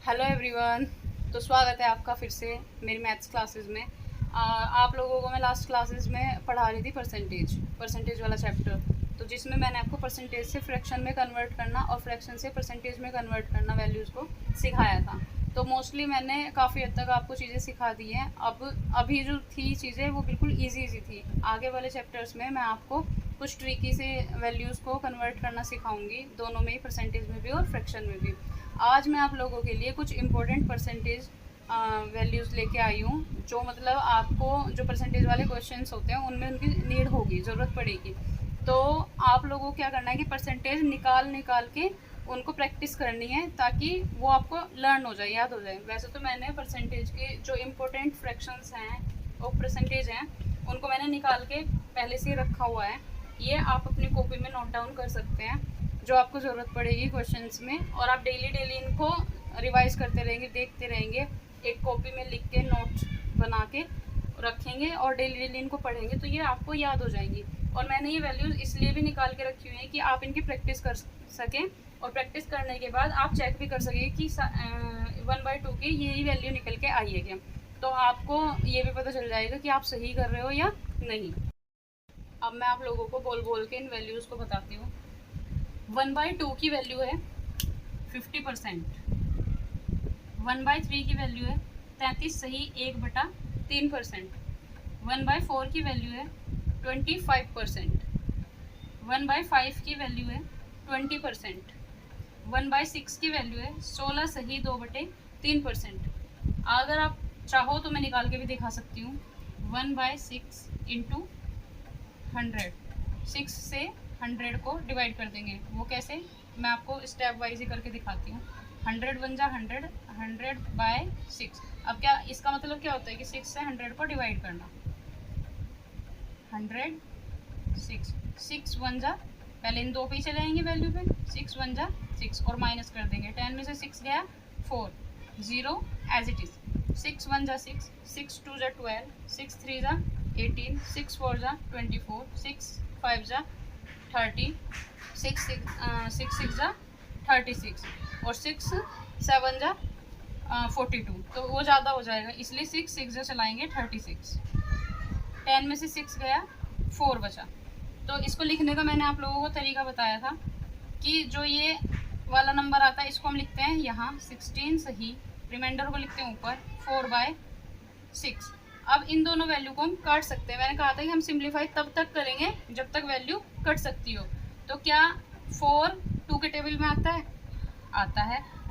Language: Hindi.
Hello everyone. तो स्वागत है आपका फिर से मेरी मैथ्स क्लासेस में। आप लोगों को मैं लास्ट क्लासेस में पढ़ा रही थी परसेंटेज वाला चैप्टर, तो जिसमें मैंने आपको परसेंटेज से फ्रैक्शन में कन्वर्ट करना और फ्रैक्शन से परसेंटेज में कन्वर्ट करना वैल्यूज़ को सिखाया था। तो मोस्टली मैंने काफ़ी हद तक आपको चीज़ें सिखा दी हैं। अब अभी जो थी चीज़ें वो बिल्कुल ईजी थी। आगे वाले चैप्टर्स में मैं आपको कुछ ट्रिकी से वैल्यूज़ को कन्वर्ट करना सिखाऊंगी, दोनों में ही, परसेंटेज में भी और फ्रैक्शन में भी। आज मैं आप लोगों के लिए कुछ इम्पोर्टेंट परसेंटेज वैल्यूज़ लेके आई हूँ, जो मतलब आपको जो परसेंटेज वाले क्वेश्चंस होते हैं उनमें उनकी नीड होगी, ज़रूरत पड़ेगी। तो आप लोगों को क्या करना है कि परसेंटेज निकाल निकाल के उनको प्रैक्टिस करनी है, ताकि वो आपको लर्न हो जाए, याद हो जाए। वैसे तो मैंने परसेंटेज के जो इम्पोर्टेंट फ्रैक्शंस हैं और परसेंटेज हैं उनको मैंने निकाल के पहले से रखा हुआ है। ये आप अपनी कॉपी में नोट डाउन कर सकते हैं, जो आपको ज़रूरत पड़ेगी क्वेश्चंस में, और आप डेली इनको रिवाइज करते रहेंगे, देखते रहेंगे, एक कॉपी में लिख के नोट बना के रखेंगे और डेली इनको पढ़ेंगे तो ये आपको याद हो जाएंगी। और मैंने ये वैल्यूज़ इसलिए भी निकाल के रखी हुई हैं कि आप इनकी प्रैक्टिस कर सकें, और प्रैक्टिस करने के बाद आप चेक भी कर सकें कि 1/2 की यही वैल्यू निकल के आई है क्या। तो आपको ये भी पता चल जाएगा कि आप सही कर रहे हो या नहीं। अब मैं आप लोगों को बोल बोल के इन वैल्यूज़ को बताती हूँ। 1/2 की वैल्यू है 50%। 1/3 की वैल्यू है 33 सही 1/3%। 1/4 की वैल्यू है 25%। 1/5 की वैल्यू है 20%। 1/6 की वैल्यू है 16 सही 2/3%। अगर आप चाहो तो मैं निकाल के भी दिखा सकती हूँ। 1/6 इंटू 100, 6 से 100 को डिवाइड कर देंगे। वो कैसे, मैं आपको स्टेप वाइज ही करके दिखाती हूँ। 100 बन जा 100, 100/6। अब क्या इसका मतलब क्या होता है कि 6 से 100 को डिवाइड करना। 100 6 1 जा, पहले इन दो पे ही चले आएंगे वैल्यू पे। 6 1 जा 6 और माइनस कर देंगे। 10 में से 6 गया 4, 0 एज इट इज़। 6 1 जा 6, 6 2 जा 12, 6 3 जा 18, 6 4 जा 24, 6 5 जा 30, 6 6 जा 36 और 6 7 जा 42। तो वो ज़्यादा हो जाएगा, इसलिए 6 जा चलाएंगे 36। 10 में से 6 गया 4 बचा। तो इसको लिखने का मैंने आप लोगों को तरीका बताया था कि जो ये वाला नंबर आता है इसको हम लिखते हैं यहाँ 16 सही, रिमाइंडर को लिखते हैं ऊपर 4/6। अब इन दोनों वैल्यू को हम काट सकते हैं। मैंने कहा था कि हम सिंप्लीफाई तब तक करेंगे जब तक वैल्यू कट सकती हो। तो क्या 4 2 के टेबल में आता है? आता है।